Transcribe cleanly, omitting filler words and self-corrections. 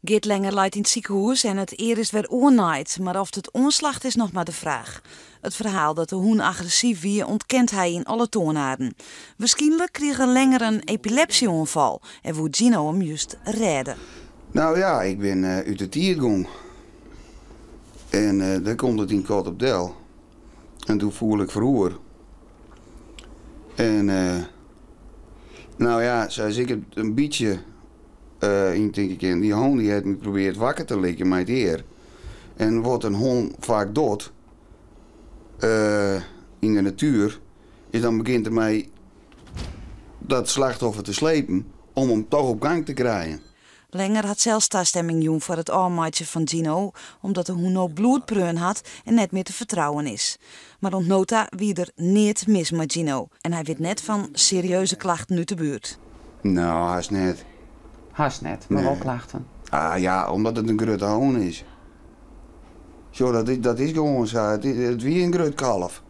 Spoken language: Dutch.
Geert Lenger leidt in het ziekenhuis en het eer is weer oornijd, maar of het onslacht is nog maar de vraag. Het verhaal dat de hoen agressief wie ontkent hij in alle toonaarden. Waarschijnlijk kreeg Lenger een epilepsieonval en woe Gino hem juist redden. Nou ja, ik ben uit de tier gegaan. En daar komt het in Kot op Del. En toen voel ik verhoor. En nou ja, zoals ik het een beetje denk ik in, die hond die heeft me geprobeerd wakker te likken met eer. En wordt een hond vaak dood in de natuur, is dan begint er mij dat slachtoffer te slepen om hem toch op gang te krijgen. Lenger had zelfs toestemming doen voor het aanmaatje van Gino, omdat de hoen ook bloedpreun had en net meer te vertrouwen is. Maar ontnota wie er niet mis met Gino en hij weet net van serieuze klachten nu te buurt. Nou, haast net. Haast net, maar wel klachten. Ah ja, omdat het een grote hond is. Zo, dat is gewoon zo. Het wie een groot kalf.